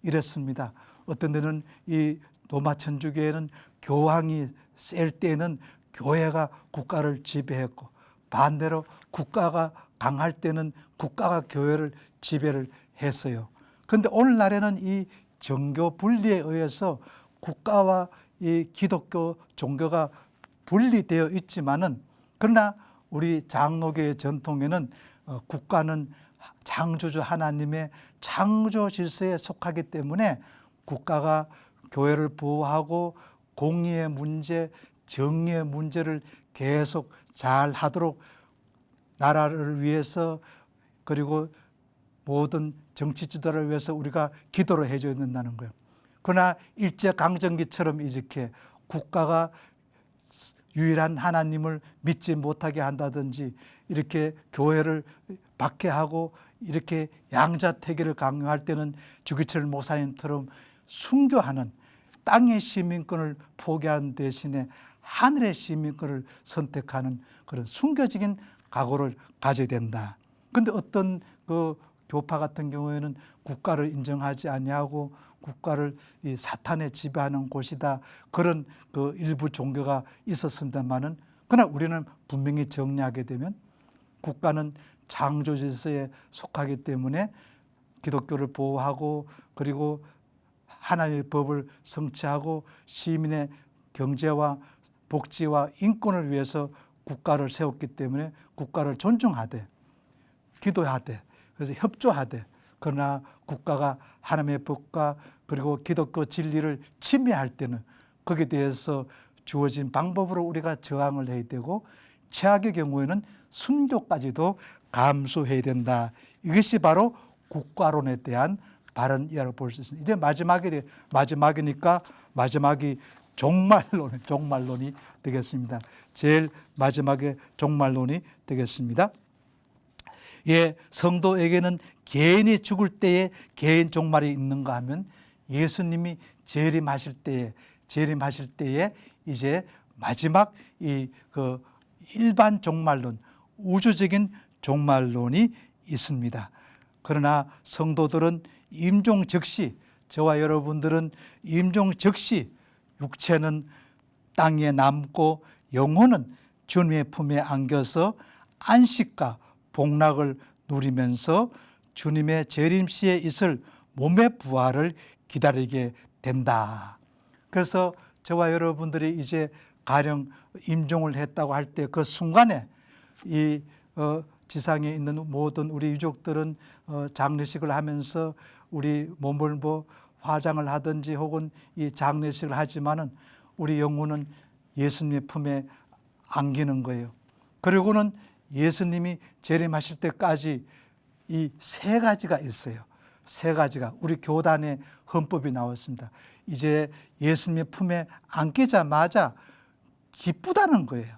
이랬습니다. 어떤 데는 이 로마 천주교회는 교황이 셀 때는 교회가 국가를 지배했고, 반대로 국가가 강할 때는 국가가 교회를 지배를 했어요. 그런데 오늘날에는 이 정교 분리에 의해서 국가와 이 기독교 종교가 분리되어 있지만은, 그러나 우리 장로교의 전통에는 국가는 창조주 하나님의 창조 질서에 속하기 때문에 국가가 교회를 보호하고 공의의 문제, 정의의 문제를 계속 잘 하도록 나라를 위해서 그리고 모든 정치 지도를 위해서 우리가 기도를 해줘야 된다는 거예요. 그러나 일제강점기처럼 이렇게 국가가 유일한 하나님을 믿지 못하게 한다든지 이렇게 교회를 박해하고 이렇게 양자택일을 강요할 때는 주기철 목사님처럼 순교하는 땅의 시민권을 포기한 대신에 하늘의 시민권을 선택하는 그런 순교적인 각오를 가져야 된다. 그런데 어떤 그 교파 같은 경우에는 국가를 인정하지 아니하고 국가를 이 사탄에 지배하는 곳이다. 그런 그 일부 종교가 있었습니다만은 그러나 우리는 분명히 정리하게 되면 국가는 창조 질서에 속하기 때문에 기독교를 보호하고 그리고 하나님의 법을 성취하고 시민의 경제와 복지와 인권을 위해서 국가를 세웠기 때문에 국가를 존중하되 기도하되 그래서 협조하되 그러나 국가가 하나님의 법과 그리고 기독교 진리를 침해할 때는 거기에 대해서 주어진 방법으로 우리가 저항을 해야 되고 최악의 경우에는 순교까지도 감수해야 된다. 이것이 바로 국가론에 대한 발언이라고 볼 수 있습니다. 이제 마지막이니까 마지막이 종말론이 되겠습니다. 제일 마지막에 종말론이 되겠습니다. 예, 성도에게는 개인이 죽을 때에 개인 종말이 있는가 하면 예수님이 재림하실 때에 이제 마지막 그 일반 종말론, 우주적인 종말론이 있습니다. 그러나 성도들은 임종 즉시, 저와 여러분들은 임종 즉시 육체는 땅에 남고 영혼은 주님의 품에 안겨서 안식과 복락을 누리면서 주님의 재림시에 있을 몸의 부활을 기다리게 된다. 그래서 저와 여러분들이 이제 가령 임종을 했다고 할 때 그 순간에 이 지상에 있는 모든 우리 유족들은 장례식을 하면서 우리 몸을 화장을 하든지 혹은 이 장례식을 하지만은 우리 영혼은 예수님의 품에 안기는 거예요. 그리고는 예수님이 재림하실 때까지 이 세 가지가 있어요. 세 가지가 우리 교단의 헌법이 나왔습니다. 이제 예수님의 품에 안기자마자 기쁘다는 거예요.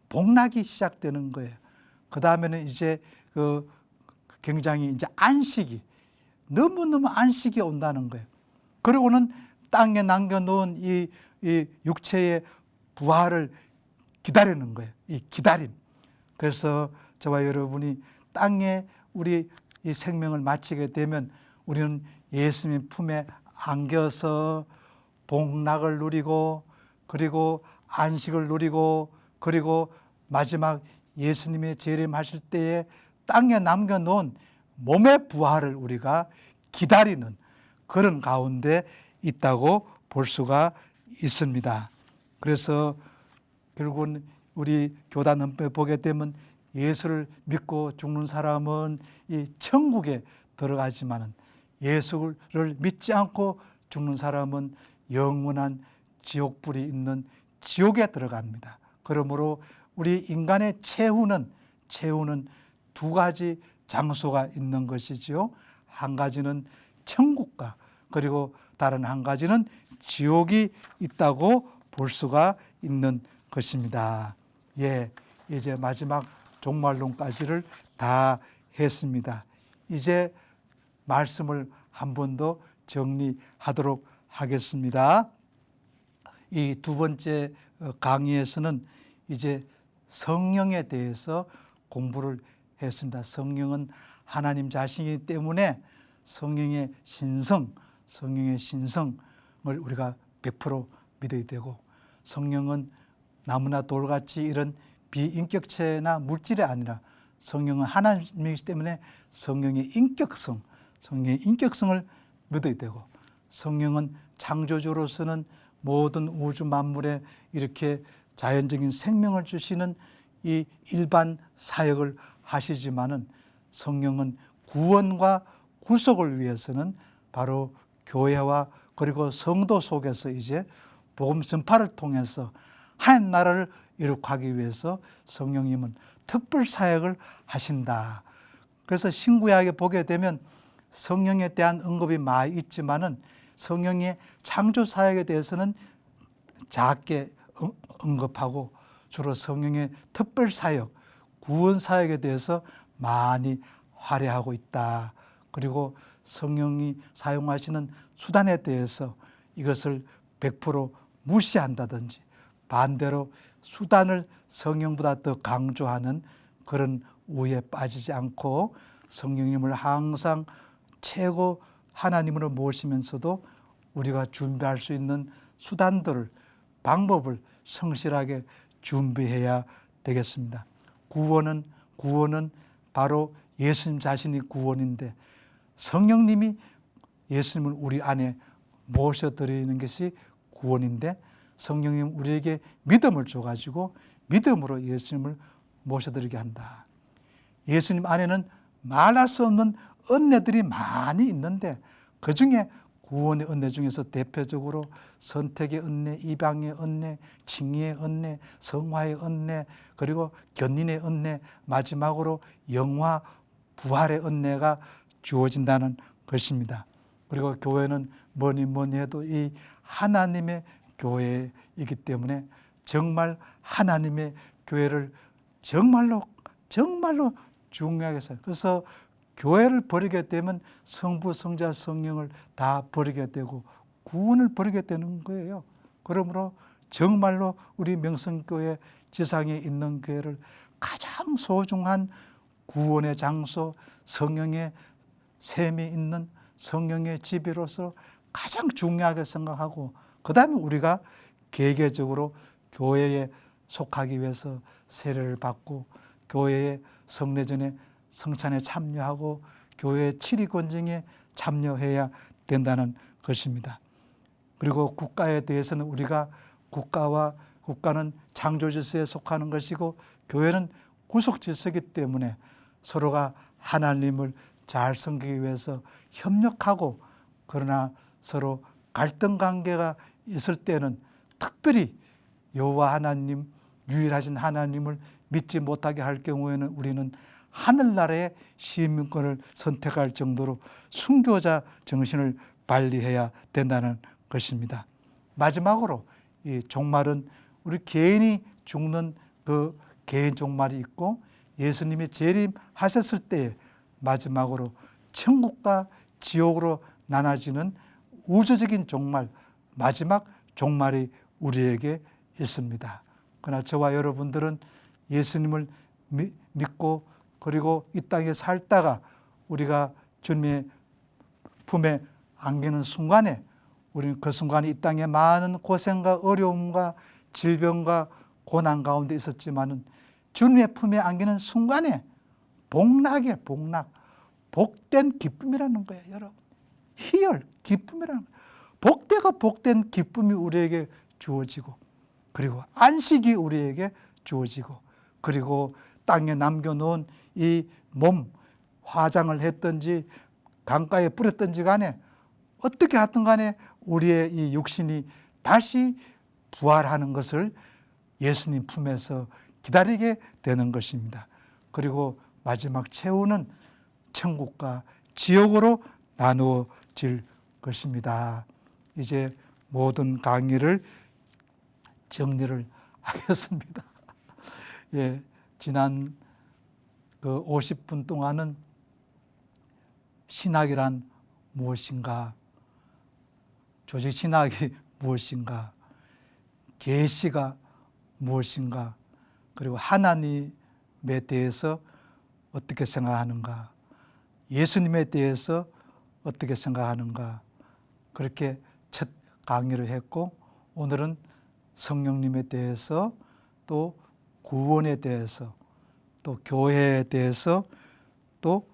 복락이 시작되는 거예요. 그 다음에는 이제 굉장히 이제 안식이 너무너무 안식이 온다는 거예요. 그리고는 땅에 남겨놓은 이 육체의 부활을 기다리는 거예요. 이 기다림. 그래서 저와 여러분이 땅에 우리 이 생명을 마치게 되면 우리는 예수님 품에 안겨서 복락을 누리고 그리고 안식을 누리고 그리고 마지막 예수님의 재림하실 때에 땅에 남겨놓은 몸의 부활을 우리가 기다리는 그런 가운데 있다고 볼 수가 있습니다. 그래서 결국은 우리 교단 헌법에 보게 되면 예수를 믿고 죽는 사람은 이 천국에 들어가지만은 예수를 믿지 않고 죽는 사람은 영원한 지옥불이 있는 지옥에 들어갑니다. 그러므로 우리 인간의 최후는 두 가지 장소가 있는 것이지요. 한 가지는 천국과 그리고 다른 한 가지는 지옥이 있다고 볼 수가 있는 것입니다. 예, 이제 마지막 종말론까지를 다 했습니다. 이제 말씀을 한 번 더 정리하도록 하겠습니다. 이 두 번째 강의에서는 이제 성령에 대해서 공부를 했습니다. 성령은 하나님 자신이기 때문에 성령의 신성을 우리가 100% 믿어야 되고 성령은 나무나 돌같이 이런 비인격체나 물질이 아니라 성령은 하나님이기 때문에 성령의 인격성을 믿어야 되고 성령은 창조주로서는 모든 우주 만물에 이렇게 자연적인 생명을 주시는 이 일반 사역을 하시지만은 성령은 구원과 구속을 위해서는 바로 교회와 그리고 성도 속에서 이제 복음 전파를 통해서 하나님 나라를 이룩하기 위해서 성령님은 특별 사역을 하신다. 그래서 신구약에 보게 되면 성령에 대한 언급이 많이 있지만은 성령의 창조 사역에 대해서는 작게 언급하고 주로 성령의 특별 사역, 구원 사역에 대해서 많이 활약하고 있다. 그리고 성령이 사용하시는 수단에 대해서 이것을 100% 무시한다든지 반대로 수단을 성령보다 더 강조하는 그런 우에 빠지지 않고 성령님을 항상 최고 하나님으로 모시면서도 우리가 준비할 수 있는 수단들을, 방법을 성실하게 준비해야 되겠습니다. 구원은 바로 예수님 자신이 구원인데 성령님이 예수님을 우리 안에 모셔드리는 것이 구원인데 성령님 우리에게 믿음을 줘가지고 믿음으로 예수님을 모셔드리게 한다. 예수님 안에는 말할 수 없는 은혜들이 많이 있는데 그 중에 구원의 은혜 중에서 대표적으로 선택의 은혜, 입양의 은혜, 칭의의 은혜, 성화의 은혜, 그리고 견인의 은혜, 마지막으로 영화, 부활의 은혜가 주어진다는 것입니다. 그리고 교회는 뭐니 해도 이 하나님의 교회이기 때문에 정말 하나님의 교회를 정말로 중요하게 생각해요. 그래서 교회를 버리게 되면 성부, 성자, 성령을 다 버리게 되고 구원을 버리게 되는 거예요. 그러므로 정말로 우리 명성교회 지상에 있는 교회를 가장 소중한 구원의 장소, 성령의 셈이 있는 성령의 집으로서 가장 중요하게 생각하고 그 다음에 우리가 개개적으로 교회에 속하기 위해서 세례를 받고 교회의 성례전에 성찬에 참여하고 교회의 치리권증에 참여해야 된다는 것입니다. 그리고 국가에 대해서는 우리가 국가는 창조질서에 속하는 것이고 교회는 구속질서이기 때문에 서로가 하나님을 잘 섬기기 위해서 협력하고 그러나 서로 갈등 관계가 있을 때는 특별히 여호와 하나님, 유일하신 하나님을 믿지 못하게 할 경우에는 우리는 하늘나라의 시민권을 선택할 정도로 순교자 정신을 발휘해야 된다는 것입니다. 마지막으로 이 종말은 우리 개인이 죽는 그 개인 종말이 있고 예수님이 재림하셨을 때에 마지막으로 천국과 지옥으로 나눠지는 우주적인 종말, 마지막 종말이 우리에게 있습니다. 그러나 저와 여러분들은 예수님을 믿고 그리고 이 땅에 살다가 우리가 주님의 품에 안기는 순간에 우리는 그 순간에 이 땅에 많은 고생과 어려움과 질병과 고난 가운데 있었지만은 주님의 품에 안기는 순간에 복락이에요. 복된 기쁨이라는 거예요, 여러분. 희열, 기쁨이라는 거예요. 복된 기쁨이 우리에게 주어지고 그리고 안식이 우리에게 주어지고 그리고 땅에 남겨놓은 이 몸, 화장을 했든지 강가에 뿌렸든지 간에 어떻게 하든 간에 우리의 이 육신이 다시 부활하는 것을 예수님 품에서 기다리게 되는 것입니다. 그리고 마지막 최후는 천국과 지옥으로 나누어질 것입니다. 이제 모든 강의를 정리를 하겠습니다. 예, 지난 그 50분 동안은 신학이란 무엇인가, 조직 신학이 무엇인가, 계시가 무엇인가, 그리고 하나님에 대해서 어떻게 생각하는가, 예수님에 대해서 어떻게 생각하는가, 그렇게 첫 강의를 했고 오늘은 성령님에 대해서 또 구원에 대해서 또 교회에 대해서 또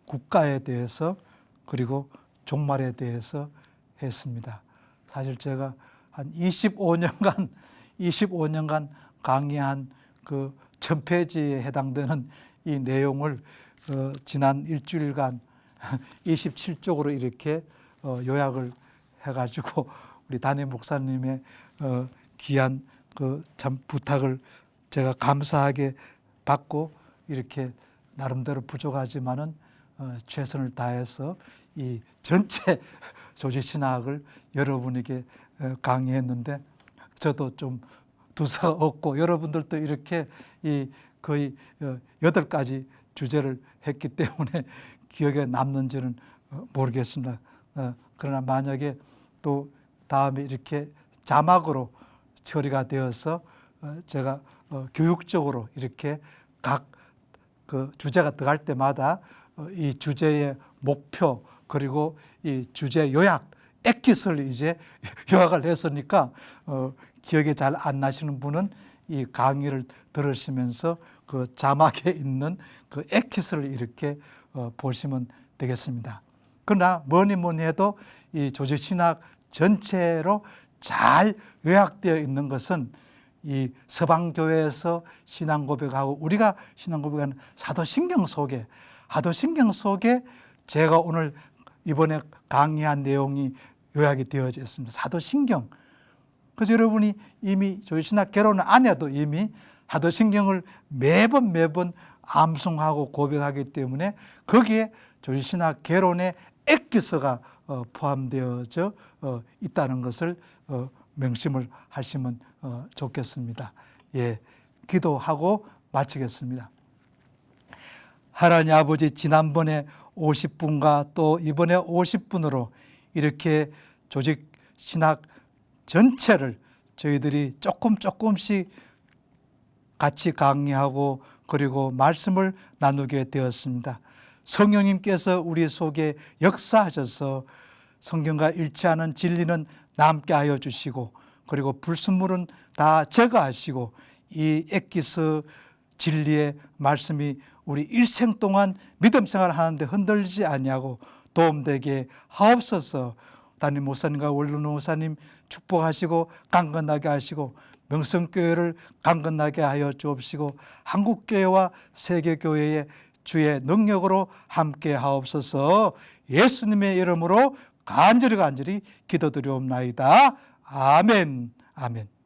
국가에 대해서 그리고 종말에 대해서 했습니다. 사실 제가 한 25년간 강의한 그 전페이지에 해당되는 이 내용을 지난 일주일간 27쪽으로 이렇게 요약을 해가지고 우리 담임 목사님의 귀한 그 참 부탁을 제가 감사하게 받고 이렇게 나름대로 부족하지만은 최선을 다해서 이 전체 조직신학을 여러분에게 강의했는데 저도 좀 두서가 없고 여러분들도 이렇게 이 거의 8가지 주제를 했기 때문에 기억에 남는지는 모르겠습니다. 그러나 만약에 또 다음에 이렇게 자막으로 처리가 되어서 제가 교육적으로 이렇게 각 그 주제가 들어갈 때마다 이 주제의 목표 그리고 이 주제 요약 엑깃을 이제 요약을 했으니까 기억이 잘 안 나시는 분은 이 강의를 들으시면서 그 자막에 있는 그 엑깃을 이렇게 보시면 되겠습니다. 그러나 뭐니 해도 이 조직신학 전체로 잘 요약되어 있는 것은 이 서방교회에서 신앙 고백하고 우리가 신앙 고백하는 사도신경 속에 제가 오늘 이번에 강의한 내용이 요약이 되어져 있습니다. 사도신경. 그래서 여러분이 이미 조직신학 개론 안에도 이미 사도신경을 매번 암송하고 고백하기 때문에 거기에 조직신학 개론의 엑기스가 포함되어져 있다는 것을 명심을 하시면 좋겠습니다. 예, 기도하고 마치겠습니다. 하나님 아버지, 지난번에 50분과 또 이번에 50분으로 이렇게 조직신학 전체를 저희들이 조금씩 같이 강의하고 그리고 말씀을 나누게 되었습니다. 성령님께서 우리 속에 역사하셔서 성경과 일치하는 진리는 남게 하여 주시고 그리고 불순물은 다 제거하시고 이 엑기스 진리의 말씀이 우리 일생 동안 믿음 생활을 하는데 흔들리지 아니하고 도움되게 하옵소서. 담임 목사님과 원룸 목사님 축복하시고 강건하게 하시고 명성교회를 강건하게 하여 주옵시고 한국교회와 세계교회의 주의 능력으로 함께 하옵소서. 예수님의 이름으로 간절히 기도드리옵나이다. 아멘. 아멘.